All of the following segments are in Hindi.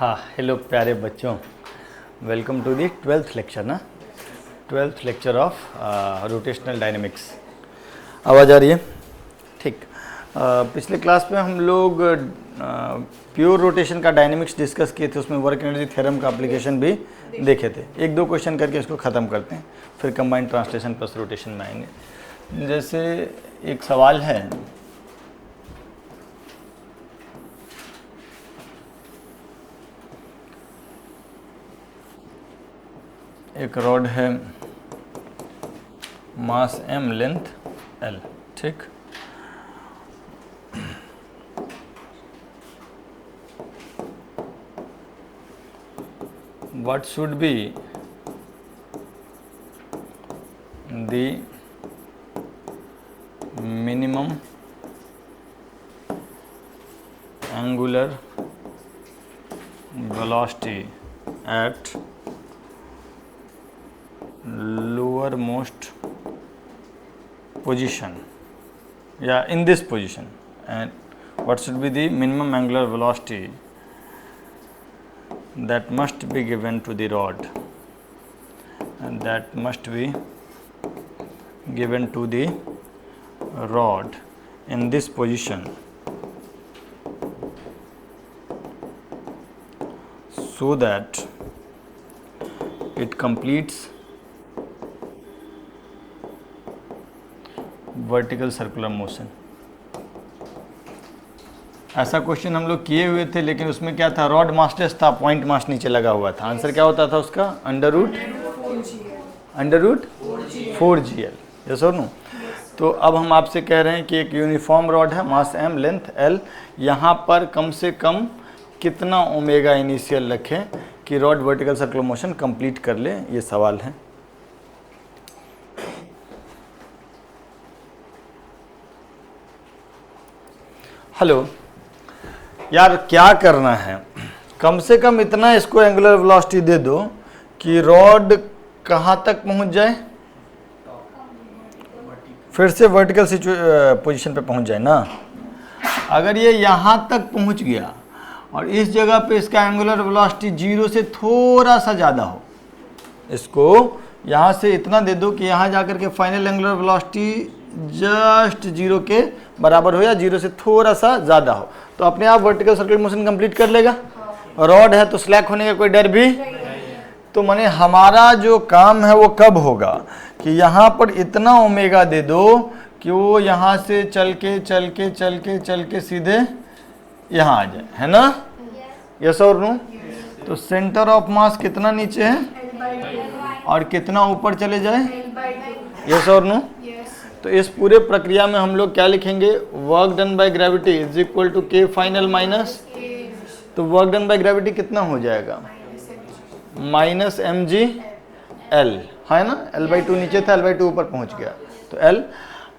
हाँ, हेलो प्यारे बच्चों, welcome to the 12th lecture ना 12th lecture of rotational dynamics. आवाज़ आ रही है? ठीक। पिछले क्लास में हम लोग प्योर रोटेशन का डायनेमिक्स डिस्कस किए थे, उसमें वर्क एनर्जी थ्योरम का एप्लीकेशन भी देखे थे। एक दो क्वेश्चन करके इसको ख़त्म करते हैं, फिर कंबाइंड ट्रांसलेशन प्लस रोटेशन में आएंगे। जैसे एक सवाल है, एक रॉड है, मास m, लेंथ l, ठीक। What should be the minimum angular velocity at lowermost position, in this position, and what should be the minimum angular velocity that must be given to the rod, and that must be given to the rod in this position so that it completes vertical circular motion. ऐसा क्वेश्चन हम लोग किए हुए थे, लेकिन उसमें क्या था, रॉड मासलेस था, पॉइंट मास नीचे लगा हुआ था। आंसर क्या होता था उसका? अंडर रूट 4GL, यस और नो। तो अब हम आपसे कह रहे हैं कि एक यूनिफॉर्म रॉड है, मास m, लेंथ l, यहाँ पर कम से कम कितना ओमेगा इनिशियल रखें कि rod vertical circular motion complete कर ले, ये सवाल है। हेलो यार, क्या करना है, कम से कम इतना इसको एंगुलर वेलोसिटी दे दो कि रॉड कहाँ तक पहुँच जाए, फिर से वर्टिकल पोजीशन पे पहुँच जाए ना। अगर ये यहाँ तक पहुँच गया और इस जगह पे इसका एंगुलर वेलोसिटी 0 से थोड़ा सा ज़्यादा हो, इसको यहाँ से इतना दे दो कि यहाँ जाकर के फाइनल एंगुलर वेलोसिटी जस्ट 0 के बराबर हो या 0 से थोड़ा सा ज़्यादा हो, तो अपने आप वर्टिकल सर्कुलर मोशन कंप्लीट कर लेगा। रॉड है तो स्लैक होने का कोई डर भी तो माने हमारा जो काम है वो कब होगा कि यहाँ पर इतना ओमेगा दे दो कि वो यहाँ से चल के सीधे यहाँ आ जाए, है ना? यस और नो। तो सेंटर ऑफ मास कितना नीचे है और कितना ऊपर चले जाए, यस और नो। तो इस पूरे प्रक्रिया में हम लोग क्या लिखेंगे, work done by gravity is equal to K final minus, तो वर्क डन बाय ग्रेविटी कितना हो जाएगा, माइनस mg l, है ना। l/2 नीचे था, l/2 ऊपर पहुंच गया, तो l,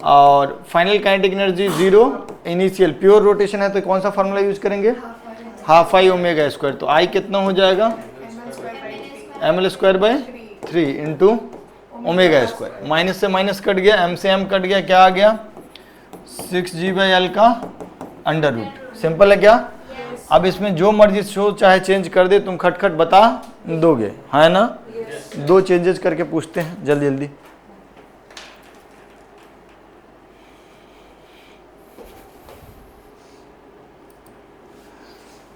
और final kinetic energy 0, initial pure rotation है तो कौन सा फार्मूला यूज करेंगे, हाफ आई ओमेगा स्क्वायर, तो I कितना हो जाएगा, ml/3 into omega square. Minus से माइनस कट गया, m से m कट गया, क्या आ गया, 6g/l का अंडर रूट। सिंपल है क्या? अब इसमें जो मर्जी शो चाहे चेंज कर दे, तुम खटखट बता दोगे, है ना? दो चेंजेस करके पूछते हैं जल्दी जल्दी।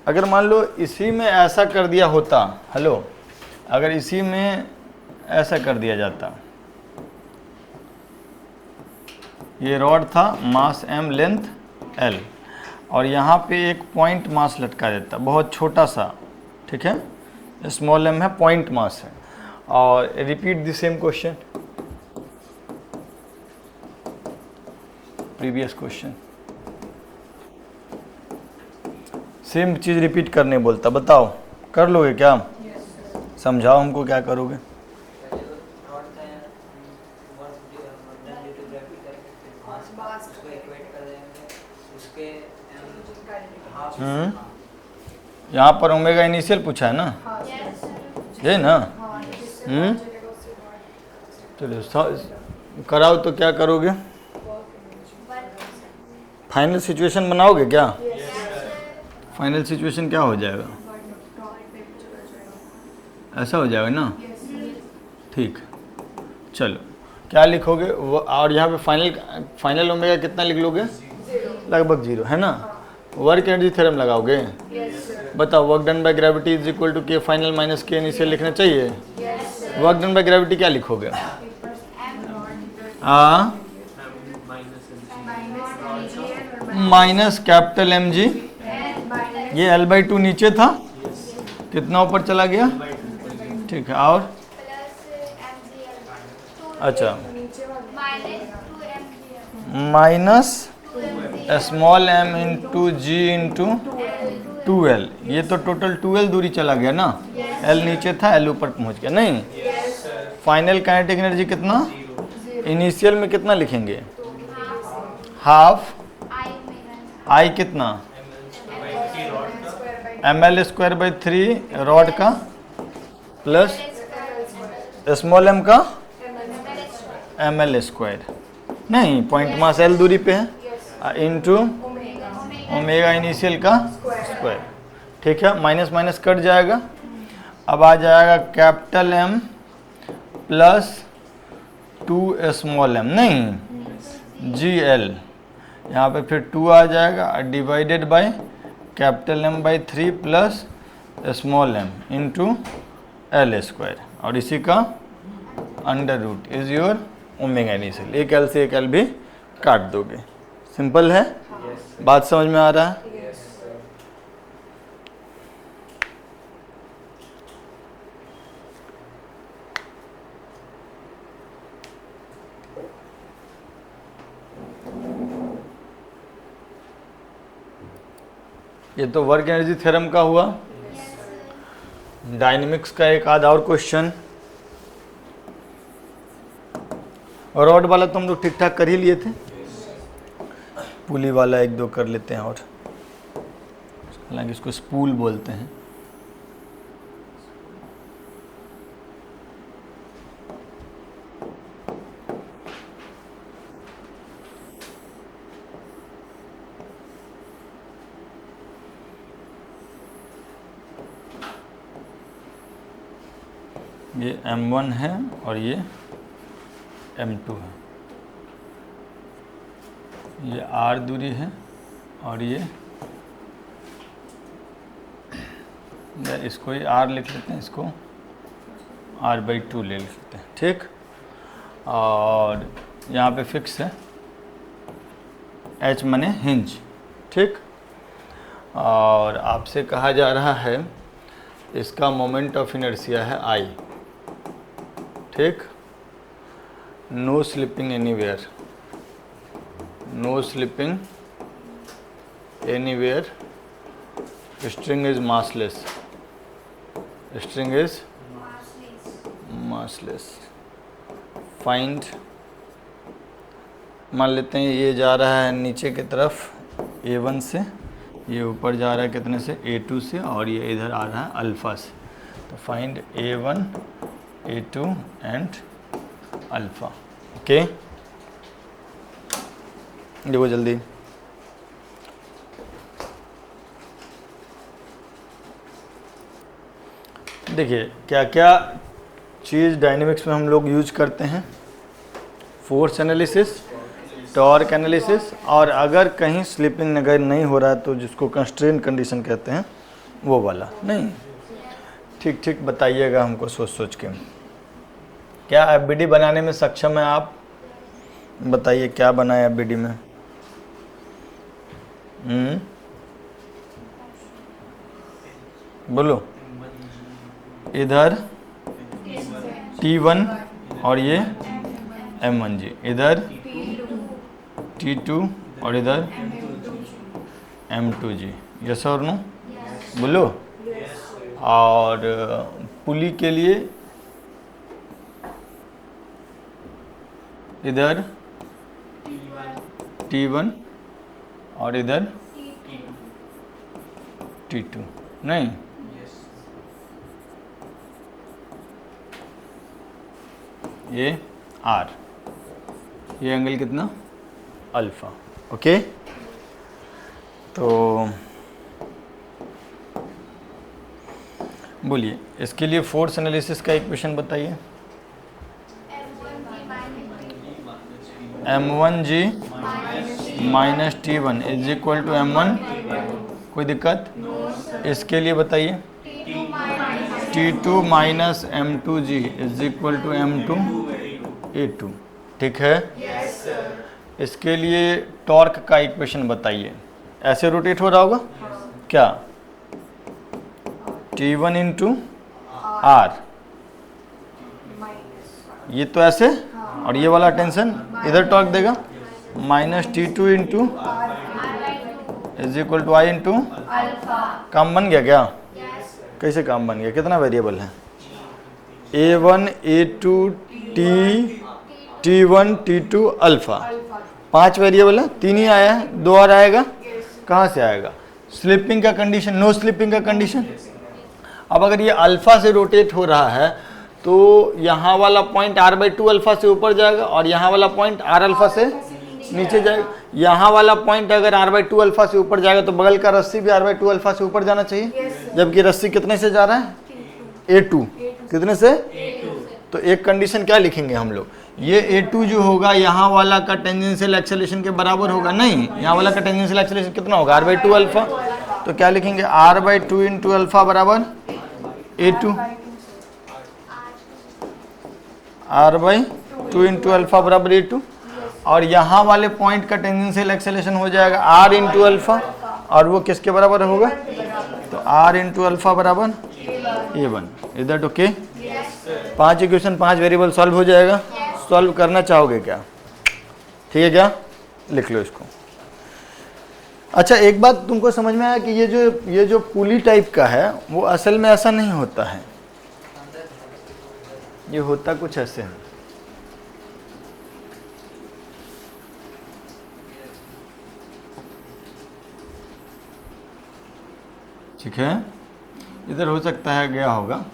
अगर मान लो इसी में ऐसा कर दिया होता, हेलो, अगर इसी में ऐसा कर दिया जाता, ये रॉड था, मास m, लेंथ l, और यहाँ पे एक पॉइंट मास लटका देता, बहुत छोटा सा, ठीक है, स्मॉल m है, पॉइंट मास है, और repeat the same question, previous question, same cheese repeat करने बोलता, बताओ कर लोगे क्या? समझाओ हमको क्या करोगे। यहाँ पर ओमेगा इनिशियल पूछा है ना, ये ना। चलो कराओ, तो क्या करोगे, फाइनल सिचुएशन बनाओगे क्या? फाइनल सिचुएशन क्या हो जाएगा? ऐसा हो जाएगा ना, ठीक। चलो क्या लिखोगे और यहाँ पे फाइनल ओमेगा कितना लिख लोगे? लगभग 0 है ना। वर्क एनर्जी थ्योरम लगाओगे? बताओ, work done by gravity is equal to K final minus K initial लिखना चाहिए। वर्क डन बाय ग्रेविटी क्या लिखोगे? माइनस कैपिटल एम जी, ये L/2 नीचे था, कितना ऊपर चला गया? ठीक है, और अच्छा माइनस स्मॉल m इंटू जी इंटू 2L, ये तो टोटल 2L दूरी चला गया ना, L नीचे था L ऊपर पहुंच गया। नहीं, फाइनल काइनेटिक एनर्जी कितना? इनिशियल में कितना लिखेंगे? हाफ I कितना? ml²/3 रॉड का प्लस स्मॉल m का ml², नहीं पॉइंट मास L दूरी पे है, इंटू ओमेगा इनिशियल का स्क्वायर। ठीक है, माइनस माइनस कट जाएगा, अब आ जाएगा capital M plus 2 small m, नहीं GL, यहाँ पे फिर 2 आ जाएगा divided by capital M/3 plus small m into L², और इसी का under root is your omega initial. एक L से एक L भी काट दोगे, सिंपल है। बात समझ में आ रहा है? ये तो वर्क एनर्जी थ्योरम का हुआ। डायनेमिक्स का एक आधा और क्वेश्चन, रॉड वाला तो हम लोग ठीक ठाक कर ही लिए थे, पुली वाला एक दो कर लेते हैं और, हालांकि इसको स्पूल बोलते हैं। ये M1 है और ये M2 है, ये R दूरी है और ये इसको ही R लिख लेते हैं, इसको R/2 ले लेते हैं, ठीक। और यहाँ पे फिक्स है, H माने हिंज, ठीक। और आपसे कहा जा रहा है इसका मोमेंट ऑफ इनर्शिया है I, ठीक। No slipping anywhere, no slipping anywhere, string is massless, string is massless. Find, मान लेते हैं ये जा रहा है नीचे की तरफ A1 से, ये ऊपर जा रहा है कितने से? A2 से, और ये इधर आ रहा है अल्फ़ा से। तो find A1, A2 and alpha. Okay, देखो जल्दी। देखिए क्या क्या चीज़ डायनेमिक्स में हम लोग यूज करते हैं, फोर्स एनालिसिस, टॉर्क एनालिसिस, और अगर कहीं स्लिपिंग अगर नहीं हो रहा है तो जिसको कंस्ट्रेन कंडीशन कहते हैं वो वाला। नहीं, ठीक ठीक बताइएगा हमको सोच सोच के। क्या एफबीडी बनाने में सक्षम है आप? बताइए क्या बनाए एफबीडी में? बोलो। इधर T1 और ये M1 जी, इधर T2 और इधर M2 जी, यस और नो? बोलो। और पुली के लिए इधर T1 और इधर T2, नहीं ये R, ये एंगल कितना? अल्फा। ओके, तो बोलिए, इसके लिए फोर्स एनालिसिस का इक्वेशन बताइए। m1g minus T1 is equal to m1, कोई दिक्कत? इसके लिए बताइए T2 minus m2g is equal to m2a2, ठीक है? इसके लिए टॉर्क का इक्वेशन बताइए। ऐसे रोटेट हो रहा होगा क्या? T1 इंटू आर, ये तो ऐसे, और ये वाला टेंशन इधर टॉर्क देगा minus T2 into is equal to I into, काम बन गया क्या? कैसे काम बन गया? कितना वेरिएबल है? A1 A2 T1 T2 alpha, 5 variable है, 3 ही आया है, 2 और आएगा। कहाँ से आएगा? स्लिपिंग का कंडीशन, नो स्लिपिंग का कंडीशन। अब अगर ये अल्फा से रोटेट हो रहा है तो यहाँ वाला पॉइंट r/2 अल्फा से ऊपर जाएगा और यहाँ वाला पॉइंट r अल्फा से नीचे जाएगा। यहाँ वाला पॉइंट अगर r/2 अल्फा से ऊपर जाएगा तो बगल का रस्सी भी r/2 अल्फा से ऊपर जाना चाहिए, जबकि रस्सी कितने से जा रहा है? A2, कितने से? तो एक कंडीशन क्या लिखेंगे हम लोग? ये A2 जो होगा यहाँ वाला का टेंजेंशियल एक्सेलरेशन के बराबर होगा नहीं, यहाँ वाला का टेंजेंशियल एक्सेलरेशन कितना होगा? r/2 alpha. तो क्या लिखेंगे? r/2 इंटू अल्फा बराबर A2, r/2 इंटू अल्फा बराबर A2, और यहाँ वाले पॉइंट का टेंजेंशियल एक्सेलरेशन हो जाएगा r इंटू अल्फा, और वो किसके बराबर होगा? तो r इंटू अल्फा बराबर A1। Is that okay? 5 equation 5 variable solve हो जाएगा। सॉल्व करना चाहोगे क्या? ठीक है क्या? लिख लो इसको। अच्छा, एक बात तुमको समझ में आया कि ये जो पुली टाइप का है वो असल में ऐसा नहीं होता है, ये होता कुछ ऐसे है। ठीक है, इधर हो सकता है गया होगा,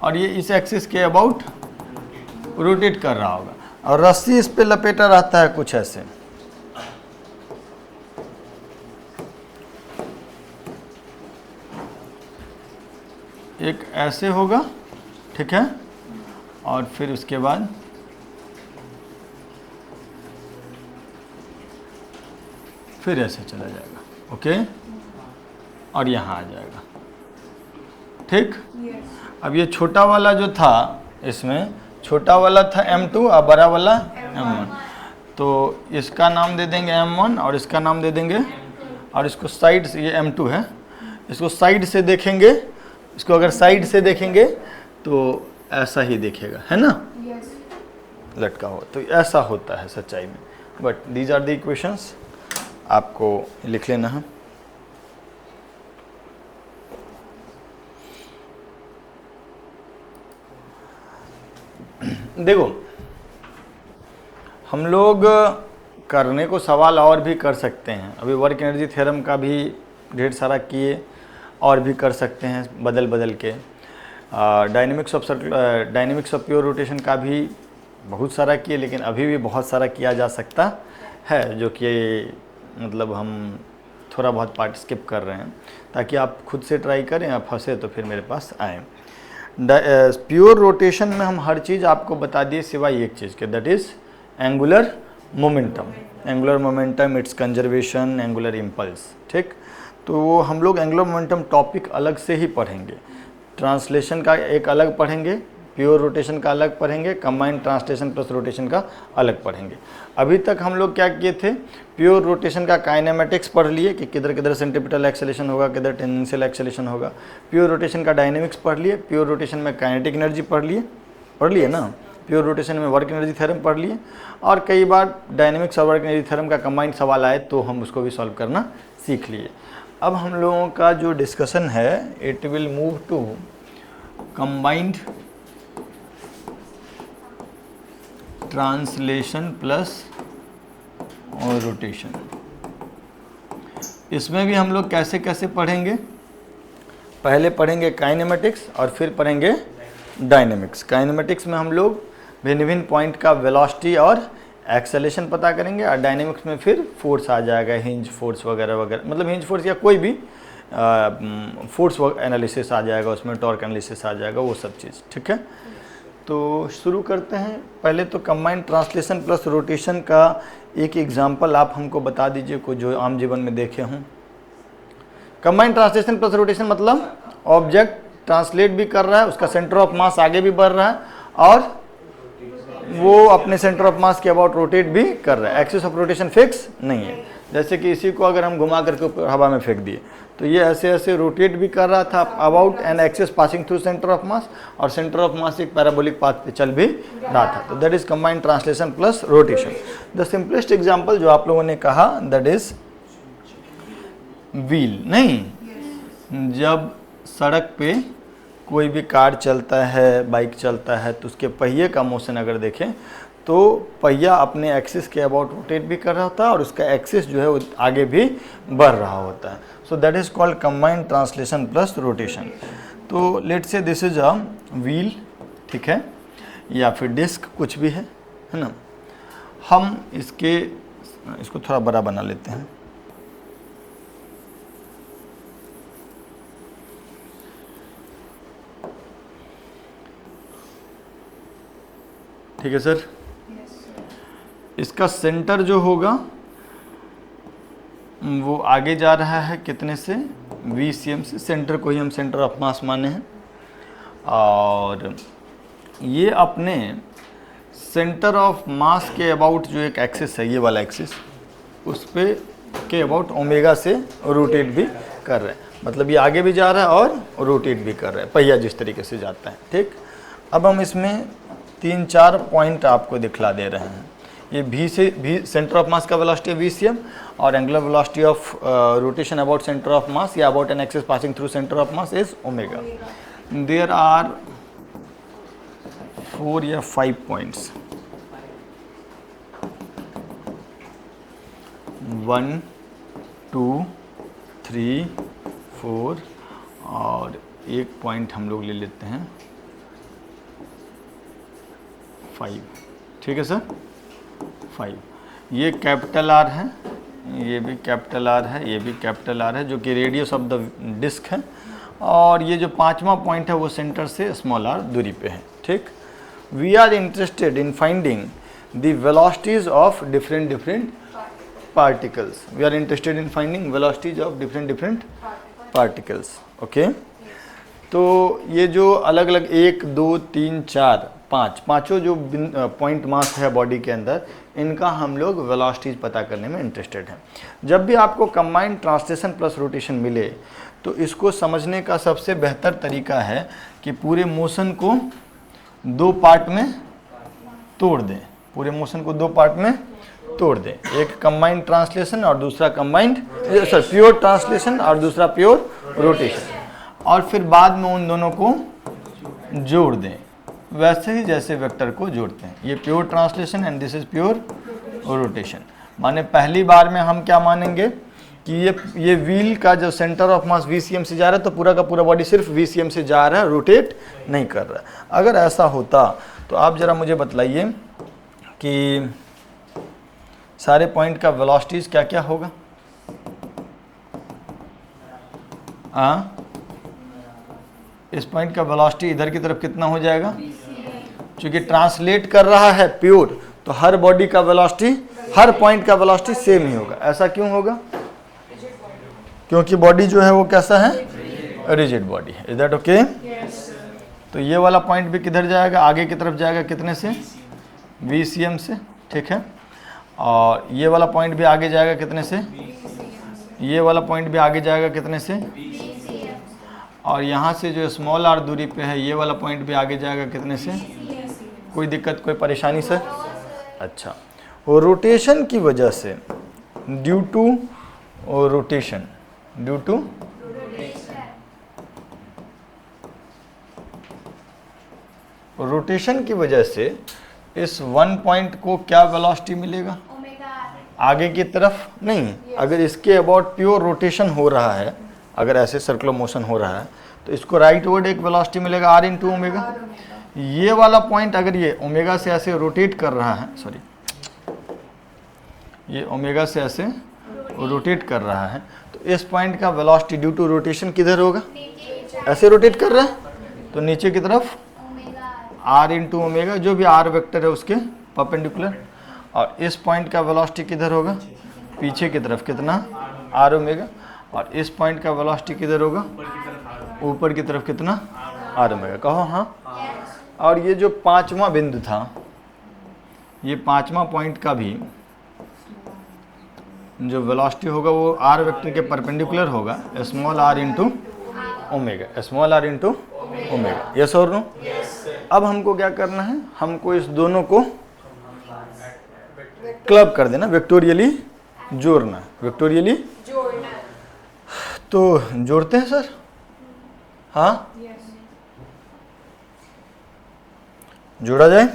और ये इस एक्सिस के अबाउट रोटेट कर रहा होगा, और रस्सी इस पे लपेटा रहता है कुछ ऐसे। एक ऐसे होगा, ठीक है, और फिर उसके बाद फिर ऐसे चला जाएगा, ओके, और यहाँ आ जाएगा, ठीक। अब ये छोटा वाला जो था, इसमें छोटा वाला था M2 और बड़ा वाला M1, तो इसका नाम दे देंगे M1 और इसका नाम दे देंगे, और इसको साइड से, ये M2 है, इसको साइड से देखेंगे, इसको अगर साइड से देखेंगे तो ऐसा ही देखेगा, है ना, लटका हो, तो ऐसा होता है सच्चाई में। But these are the equations, आपको लिख लेना है। देखो, हम लोग करने को सवाल और भी कर सकते हैं, अभी वर्क एनर्जी थ्योरम का भी ढेर सारा किए, और भी कर सकते हैं बदल बदल के। डायनेमिक्स ऑफ प्योर रोटेशन का भी बहुत सारा किए, लेकिन अभी भी बहुत सारा किया जा सकता है, जो कि मतलब हम थोड़ा बहुत पार्ट स्किप कर रहे हैं, ताकि आप खुद से ट्राई करें, आप फंसे तो फिर मेरे पास आएँ। प्योर रोटेशन में हम हर चीज़ आपको बता दिए सिवाय एक चीज़ के, that is angular momentum. Angular momentum, it's conservation, angular impulse, ठीक। तो वो हम लोग एंगुलर मोमेंटम टॉपिक अलग से ही पढ़ेंगे, ट्रांसलेशन का एक अलग पढ़ेंगे, प्योर रोटेशन का अलग पढ़ेंगे, कंबाइंड ट्रांसलेशन प्लस रोटेशन का अलग पढ़ेंगे। अभी तक हम लोग क्या किए थे, प्योर रोटेशन का काइनेमेटिक्स पढ़ लिए कि किधर किधर सेंट्रीपिटल एक्सेलेरेशन होगा, किधर टेंजेंशियल एक्सेलेरेशन होगा। प्योर रोटेशन का डायनेमिक्स पढ़ लिए, प्योर रोटेशन में काइनेटिक एनर्जी पढ़ लिए ना, प्योर रोटेशन में वर्क एनर्जी थ्योरम पढ़ लिए, और कई बार डायनेमिक्स और वर्क एनर्जी थ्योरम का कंबाइंड सवाल आए तो हम उसको भी सॉल्व करना सीख लिए। अब हम लोगों का जो डिस्कशन है, it will move to combined translation plus और रोटेशन। इसमें भी हम लोग कैसे कैसे पढ़ेंगे, पहले पढ़ेंगे काइनेमेटिक्स और फिर पढ़ेंगे डायनेमिक्स। काइनेमेटिक्स में हम लोग भिन्न भिन्न पॉइंट का वेलोसिटी और एक्सेलेरेशन पता करेंगे, और डायनेमिक्स में फिर फोर्स आ जाएगा, हिंज फोर्स वगैरह वगैरह, मतलब हिंज फोर्स या कोई भी फोर्स एनालिसिस आ जाएगा उसमें, टॉर्क एनालिसिस आ जाएगा, वो सब चीज़। ठीक है, तो शुरू करते हैं। पहले तो कंबाइंड ट्रांसलेशन प्लस रोटेशन का एक एग्जांपल आप हमको बता दीजिए को जो आम जीवन में देखे हों। कंबाइंड ट्रांसलेशन प्लस रोटेशन मतलब ऑब्जेक्ट ट्रांसलेट भी कर रहा है, उसका सेंटर ऑफ मास आगे भी बढ़ रहा है और वो अपने सेंटर ऑफ मास के अबाउट रोटेट भी कर रहा है। एक्सिस ऑफ रोटेशन फिक्स नहीं है। जैसे कि इसी को अगर हम घुमा करके ऊपर हवा में फेंक दिए तो ये ऐसे ऐसे रोटेट भी कर रहा था about an axis passing through centre of मास, और सेंटर ऑफ मास एक पैराबोलिक पाथ पे चल भी रहा था। तो that is combined translation plus rotation. The simplest example जो आप लोगों ने कहा दैट इज व्हील। नहीं, जब सड़क पे कोई भी कार चलता है, बाइक चलता है, तो उसके पहिए का मोशन अगर देखें तो पहिया अपने एक्सिस के अबाउट रोटेट भी कर रहा होता है और उसका एक्सिस जो है वो आगे भी बढ़ रहा होता है। So that is called combined translation plus rotation. तो लेट से दिस इज अ व्हील, ठीक है, या फिर डिस्क, कुछ भी है ना। हम इसको थोड़ा बड़ा बना लेते हैं। ठीक है सर, इसका सेंटर जो होगा वो आगे जा रहा है कितने से, VCM से। सेंटर को ही हम सेंटर ऑफ मास माने हैं, और ये अपने सेंटर ऑफ मास के अबाउट जो एक एक्सिस है, ये वाला एक्सिस, उस पे के अबाउट ओमेगा से रोटेट भी कर रहा है। मतलब ये आगे भी जा रहा है और रोटेट भी कर रहा है, पहिया जिस तरीके से जाता है। ठीक, अब हम इसमें 3-4 पॉइंट आपको दिखला दे रहे हैं। ये भी सेंटर ऑफ मास का वेलोसिटी VCM, और angular velocity of rotation about centre of mass या about an axis passing through centre of mass is omega. There are 4 या 5 पॉइंट्स, 1 2 3 4, और एक पॉइंट हम लोग ले लेते हैं 5। ठीक है सर, 5। ये कैपिटल R है, ये भी कैपिटल R है, ये भी कैपिटल R है, जो कि रेडियस ऑफ द डिस्क है। और ये जो 5वां पॉइंट है वो सेंटर से स्मॉल r दूरी पे है। ठीक, we are interested in finding the velocities of different particles. We are interested in finding velocities of different particles. Okay, तो ये जो अलग अलग 1 2 3 4 5 पाँचों जो पॉइंट मास है बॉडी के अंदर, इनका हम लोग वेलोसिटीज पता करने में इंटरेस्टेड हैं। जब भी आपको कंबाइंड ट्रांसलेशन प्लस रोटेशन मिले तो इसको समझने का सबसे बेहतर तरीका है कि पूरे मोशन को 2 पार्ट में तोड़ दें। पूरे मोशन को 2 पार्ट में तोड़ दें, एक कंबाइंड ट्रांसलेशन और दूसरा प्योर ट्रांसलेशन और दूसरा प्योर रोटेशन, और फिर बाद में उन दोनों को जोड़ दें, वैसे ही जैसे वेक्टर को जोड़ते हैं। ये pure translation and this is pure rotation. माने पहली बार में हम क्या मानेंगे कि ये व्हील का जो सेंटर ऑफ मास VCM से जा रहा है, तो पूरा का पूरा बॉडी सिर्फ VCM से जा रहा है, रोटेट नहीं कर रहा है। अगर ऐसा होता तो आप ज़रा मुझे बतलाइए कि सारे पॉइंट का वेलोसिटीज क्या क्या होगा। इस पॉइंट का वेलोसिटी इधर की तरफ कितना हो जाएगा, क्योंकि ट्रांसलेट कर रहा है प्योर, तो हर बॉडी का वेलोसिटी, हर पॉइंट का वेलोसिटी सेम ही होगा। ऐसा क्यों होगा, क्योंकि बॉडी जो है वो कैसा है, रिजिड बॉडी है। Is that okay? तो ये वाला पॉइंट भी किधर जाएगा, आगे की तरफ जाएगा, कितने से, VCM से। ठीक है, और ये वाला पॉइंट भी आगे जाएगा कितने से, ये वाला पॉइंट भी आगे जाएगा कितने से, और यहाँ से जो स्मॉल r दूरी पे है ये वाला पॉइंट भी आगे जाएगा कितने से। कोई दिक्कत, कोई परेशानी सर? अच्छा, और रोटेशन की वजह से, due to rotation, due to rotation की वजह से इस 1 पॉइंट को क्या वेलोसिटी मिलेगा, आगे की तरफ नहीं। अगर इसके अबाउट प्योर रोटेशन हो रहा है, अगर ऐसे सर्कुलर मोशन हो रहा है, तो इसको राइट वर्ड एक वेलोसिटी मिलेगा r इंटू ओमेगा। ये वाला पॉइंट अगर ये ओमेगा से ऐसे रोटेट कर रहा है, सॉरी, ये ओमेगा से ऐसे रोटेट कर रहा है, तो इस पॉइंट का वेलोसिटी ड्यू टू रोटेशन किधर होगा, ऐसे रोटेट कर रहा है तो नीचे की तरफ r इंटू ओमेगा, जो भी r वेक्टर है उसके परपेंडिकुलर, और इस पॉइंट का वेलोसिटी किधर होगा, पीछे की तरफ कितना r ओमेगा, और इस पॉइंट का वेलोसिटी किधर होगा, ऊपर की तरफ कितना r ओमेगा। कहो हाँ। और ये जो पांचवा बिंदु था, ये पांचवा पॉइंट का भी जो वेलोसिटी होगा वो r वेक्टर के परपेंडिकुलर होगा, small r into omega, small r into omega. Yes और नो? अब हमको क्या करना है, हमको इस दोनों को क्लब कर देना, वेक्टोरियली जोड़ना है, वेक्टोरियली तो जोड़ते हैं सर। हाँ जोड़ा जाए।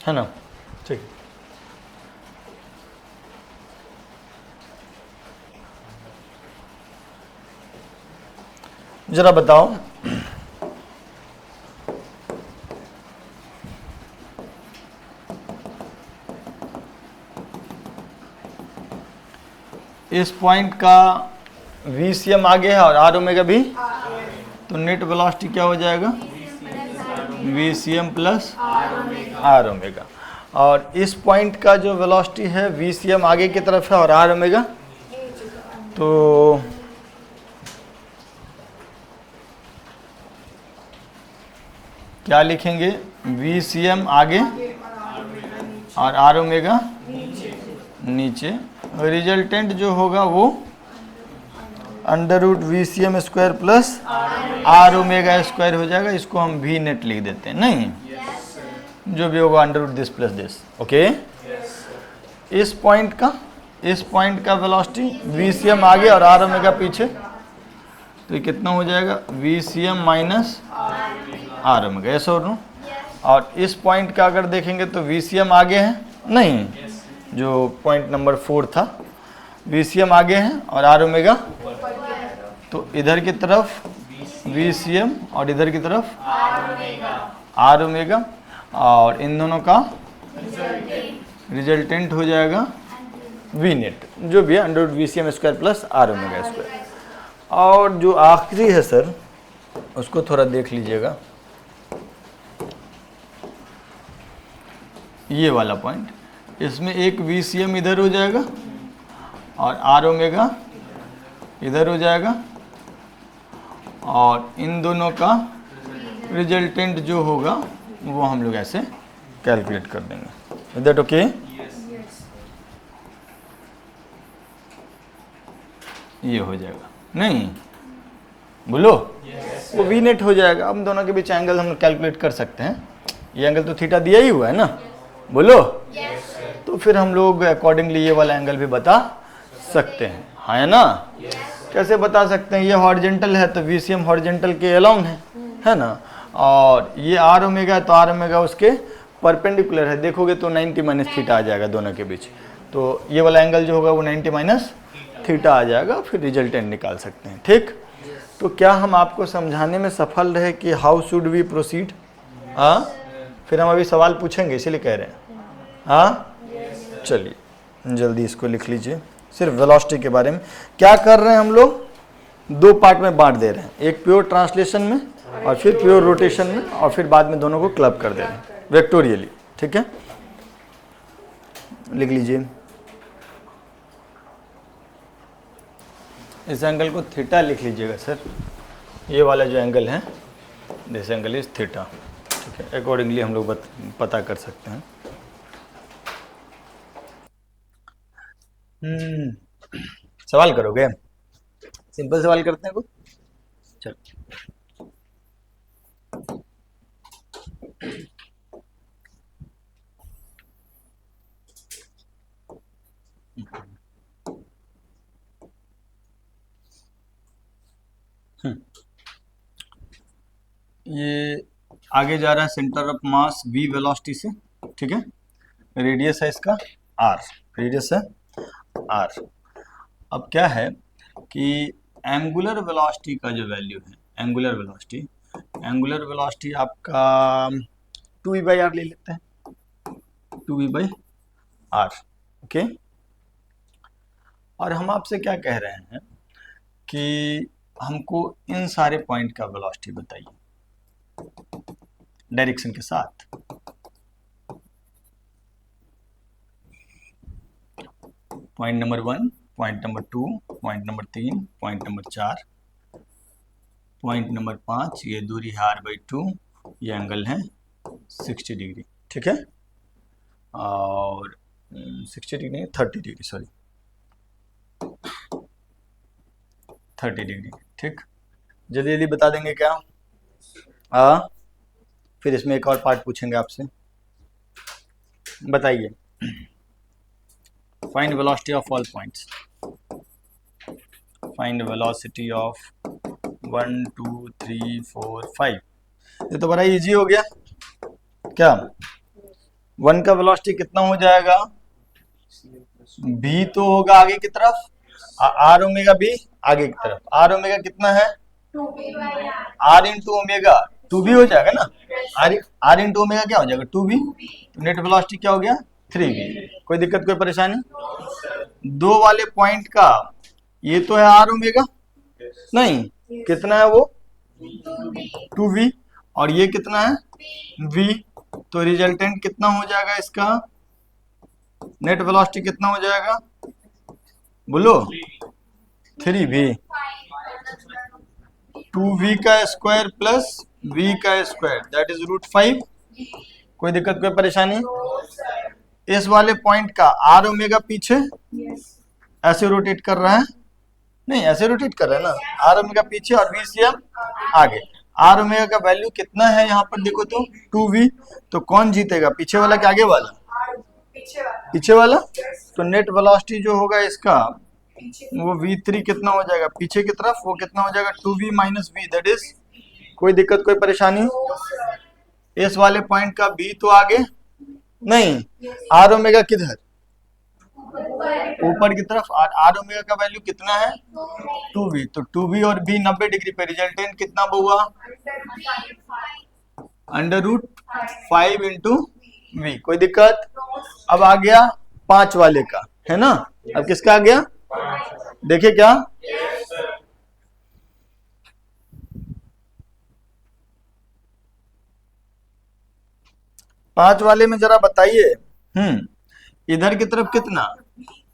है ना, ठीक। जरा बताओ इस पॉइंट का VCM आगे है और r ओमेगा भी, तो नेट वेलोसिटी क्या हो जाएगा, VCM प्लस r ओमेगा। और इस पॉइंट का जो वेलोसिटी है VCM आगे की तरफ है और r ओमेगा, तो क्या लिखेंगे, VCM आगे और r ओमेगा नीचे। रिजल्टेंट जो होगा वो under root VCM square plus r omega square हो जाएगा। इसको हम V नेट लिख देते हैं, नहीं जो भी होगा under root this plus this. Okay, इस पॉइंट का वेलोसिटी VCM आगे और r ओमेगा पीछे, तो ये कितना हो जाएगा, VCM माइनस r ओमेगा। ऐसा और नो? और इस पॉइंट का अगर देखेंगे तो VCM आगे है, नहीं जो पॉइंट नंबर 4 था, VCM आगे है और r ओमेगा, तो इधर की तरफ VCM और इधर की तरफ r ओमेगा, और इन दोनों का रिजल्टेंट हो जाएगा V नेट, जो भी है under root VCM square plus r omega square. और जो आखिरी है सर, उसको थोड़ा देख लीजिएगा, ये वाला पॉइंट, इसमें एक VCM इधर हो जाएगा और r ओमेगा इधर हो जाएगा, और इन दोनों का रिजल्टेंट जो होगा वो हम लोग ऐसे कैलकुलेट कर देंगे। Is that okay? ये हो जाएगा, नहीं बोलो, वो V नेट हो जाएगा। अब दोनों के बीच एंगल हम कैलकुलेट कर सकते हैं, ये एंगल तो थीटा दिया ही हुआ है ना, बोलो। तो फिर हम लोग अकॉर्डिंगली ये वाला एंगल भी बता सकते हैं, हाँ है ना? कैसे बता सकते हैं, ये हॉरिजेंटल है तो VCM हॉरिजेंटल के अलोंग है ना, और ये r ओमेगा है तो r ओमेगा उसके परपेंडिकुलर है, देखोगे तो 90 माइनस थीटा आ जाएगा दोनों के बीच, तो ये वाला एंगल जो होगा वो 90 माइनस थीटा आ जाएगा, फिर रिजल्टेंट निकाल सकते हैं। ठीक, तो क्या हम आपको समझाने में सफल रहे कि हाउ शुड वी प्रोसीड? हाँ, फिर हम अभी सवाल पूछेंगे इसीलिए कह रहे हैं। हाँ चलिए जल्दी इसको लिख लीजिए। सिर्फ वेलोसिटी के बारे में क्या कर रहे हैं हम लोग, दो पार्ट में बांट दे रहे हैं, एक प्योर ट्रांसलेशन में और फिर प्योर रोटेशन में, और फिर बाद में दोनों को क्लब कर दे रहे हैं वेक्टोरियली। ठीक है, लिख लीजिए। इस एंगल को थीटा लिख लीजिएगा सर, ये वाला जो एंगल है दिस एंगल इज थीटा। ठीक है, अकॉर्डिंगली हम लोग पता कर सकते हैं। सवाल करोगे? सिंपल सवाल करते हैं कुछ। चलो ये आगे जा रहा है centre of mass v velocity से, ठीक है, रेडियस है इसका आर, रेडियस है आर। अब क्या है कि एंगुलर वेलोसिटी का जो वैल्यू है, एंगुलर वेलोसिटी आपका 2v/r ले लेते हैं, 2v/r। ओके, और हम आपसे क्या कह रहे हैं कि हमको इन सारे पॉइंट का वेलोसिटी बताइए डायरेक्शन के साथ। Point number 1, point number 2, point number 3, point number 4, point number 5, ये दूरी है r/2, ये एंगल है 60 डिग्री, ठीक है, और 60 डिग्री नहीं, 30 डिग्री, सॉरी 30 डिग्री, ठीक। जल्दी जल्दी बता देंगे क्या? फिर इसमें एक और पार्ट पूछेंगे आपसे, बताइए। Find velocity of all points, find velocity of 1 2 3 4 5। ये तो बड़ा इजी हो गया। क्या 1 का वेलोसिटी कितना हो जाएगा? v तो होगा आगे की तरफ, आर ओमेगा बी आगे की तरफ। आर ओमेगा कितना है? आर इंटू ओमेगा 2v हो जाएगा ना। आर इंटू ओमेगा क्या हो जाएगा? 2v। तो नेट वेलोसिटी क्या हो गया? 3v। कोई दिक्कत, कोई परेशानी? दो वाले पॉइंट का ये तो है आर ओमेगा, नहीं कितना है वो? 2v, और ये कितना है? v। तो रिजल्टेंट कितना हो जाएगा इसका? नेट वेलोसिटी कितना हो जाएगा? बोलो। 3v, 2v का स्क्वायर प्लस v का स्क्वायर, दैट इज √5। कोई दिक्कत, कोई परेशानी? इस वाले पॉइंट का आर ओमेगा पीछे ऐसे रोटेट कर रहा है, नहीं ऐसे रोटेट कर रहा है ना, आर ओमेगा पीछे और VCM आगे। आर ओमेगा का वैल्यू कितना है यहाँ पर देखो तो 2v। तो कौन जीतेगा, पीछे वाला कि आगे वाला? पीछे वाला। तो नेट वेलोसिटी जो होगा इसका वो v3 कितना हो जाएगा पीछे की तरफ, वो कितना हो जाएगा? 2v minus v, that is. कोई दिक्कत, कोई परेशानी? इस वाले पॉइंट का v तो आगे, नहीं आर ओमेगा किधर? ऊपर की तरफ। आर ओमेगा का वैल्यू कितना है? 2v। तो 2v और v 90 डिग्री पे, रिजल्टेंट कितना हुआ? √5 इंटू v। कोई दिक्कत? अब आ गया 5 वाले का, है ना। अब किसका आ गया देखिए क्या? पांच वाले में जरा बताइए। इधर की तरफ कितना?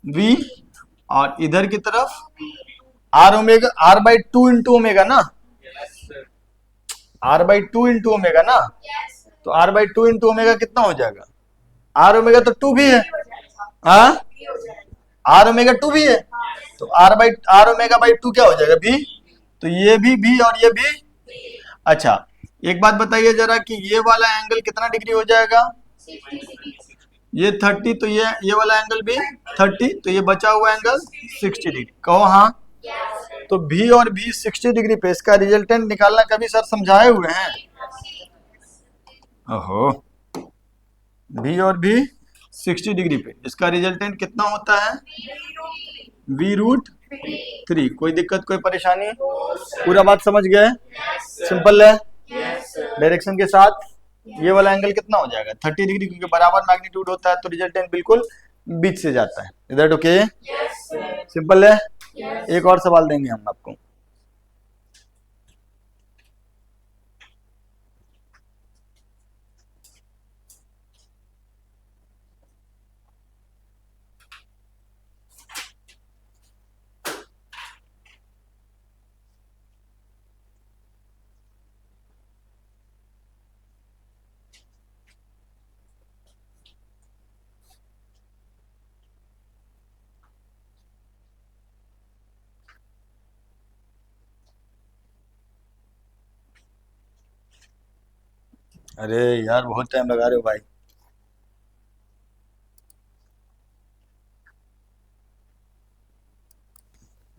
v, और इधर की तरफ are omega, r/2 into omega ना, r/2 इंटू ओमेगा ना। तो r/2 इंटू ओमेगा कितना हो जाएगा? आर ओमेगा तो 2 भी है, हाँ आर ओमेगा 2 भी है, तो आर ओमेगा बाई 2 क्या हो जाएगा? v। तो ये भी v और ये भी। अच्छा एक बात बताइए जरा कि ये वाला एंगल कितना डिग्री हो जाएगा? ये 30, तो ये वाला एंगल भी 30, तो ये बचा हुआ एंगल 60 डिग्री। कहो हाँ। तो v और v 60 डिग्री पे, इसका रिजल्टेंट निकालना कभी सर समझाए हुए हैं? ओहो, v और v 60 डिग्री पे, इसका रिजल्टेंट कितना होता है? v√3। कोई दिक्कत, कोई परेशानी? पूरा बात समझ गए? सिंपल है। डायरेक्शन के साथ ये वाला एंगल कितना हो जाएगा? 30 डिग्री, क्योंकि बराबर मैग्नीट्यूड होता है तो रिजल्टेंट बिल्कुल बीच से जाता है। Is that okay? सिंपल है। एक और सवाल देंगे हम आपको। अरे यार बहुत टाइम लगा रहे हो भाई।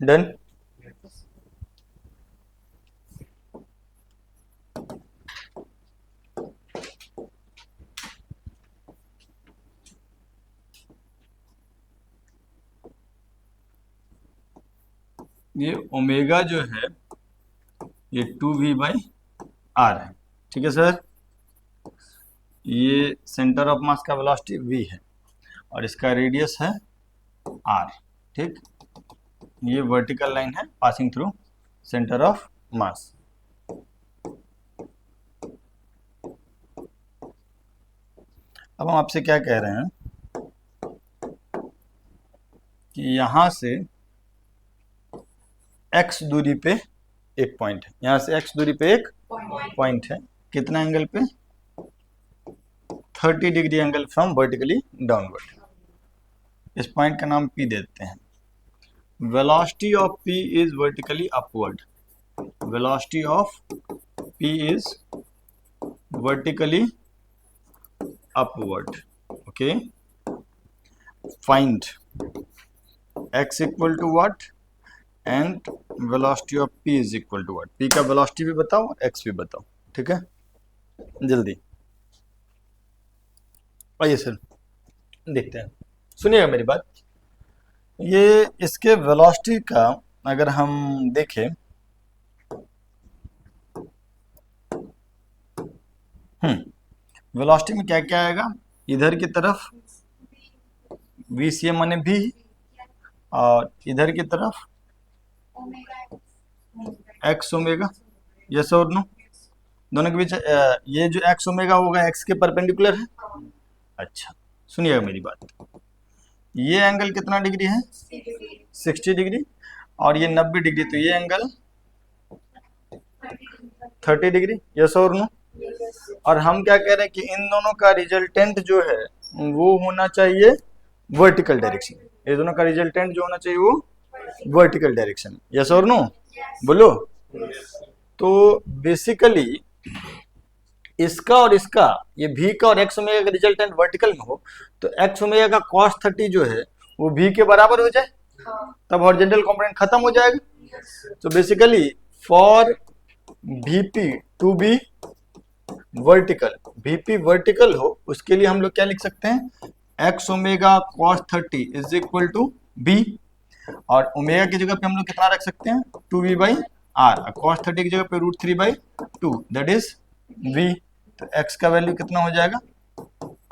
डन। ये ओमेगा जो है ये 2v/r है, ठीक है सर। ये सेंटर ऑफ मास का वेलोसिटी v है और इसका रेडियस है r, ठीक। ये वर्टिकल लाइन है पासिंग थ्रू सेंटर ऑफ मास। अब हम आपसे क्या कह रहे हैं कि यहां से x दूरी पे एक पॉइंट है, यहां से x दूरी पे एक पॉइंट है, कितना एंगल पे? 30 degree angle from vertically downward. इस पॉइंट का नाम P देते हैं। Velocity of P is vertically upward, velocity of P is vertically upward, okay. Find x equal to what and velocity of P is equal to what. P का वेलोसिटी भी बताओ, x भी बताओ, ठीक है। जल्दी आइए सर देखते हैं, सुनिएगा मेरी बात। ये इसके वेलोसिटी का अगर हम देखें, वेलोसिटी में क्या क्या आएगा? इधर की तरफ VCM माने भी, और इधर की तरफ x ओमेगा, यस और नो। दोनों के बीच ये जो x ओमेगा होगा x के परपेंडिकुलर है। अच्छा सुनिएगा मेरी बात, ये एंगल कितना डिग्री है? 60 डिग्री, और ये 90 डिग्री, तो ये एंगल 30 डिग्री, यस और नो। और हम क्या कह रहे हैं कि इन दोनों का रिजल्टेंट जो है वो होना चाहिए वर्टिकल डायरेक्शन। ये दोनों का रिजल्टेंट जो होना चाहिए वो वर्टिकल डायरेक्शन, यस और नो, बोलो। तो बेसिकली इसका और इसका, ये v का और x ओमेगा का रिजल्टेंट वर्टिकल में हो तो x ओमेगा का cos 30 जो है वो v के बराबर हो जाए, तब हॉरिजॉन्टल कंपोनेंट खत्म हो जाएगा। तो basically for vp to be vertical, vp vertical हो, उसके लिए हम लोग क्या लिख सकते हैं? x omega cos 30 is equal to b, और ओमेगा की जगह पे हम लोग कितना रख सकते हैं? 2v/r, cos 30 की जगह पे √3/2 दैट इज v। तो x का वैल्यू कितना हो जाएगा?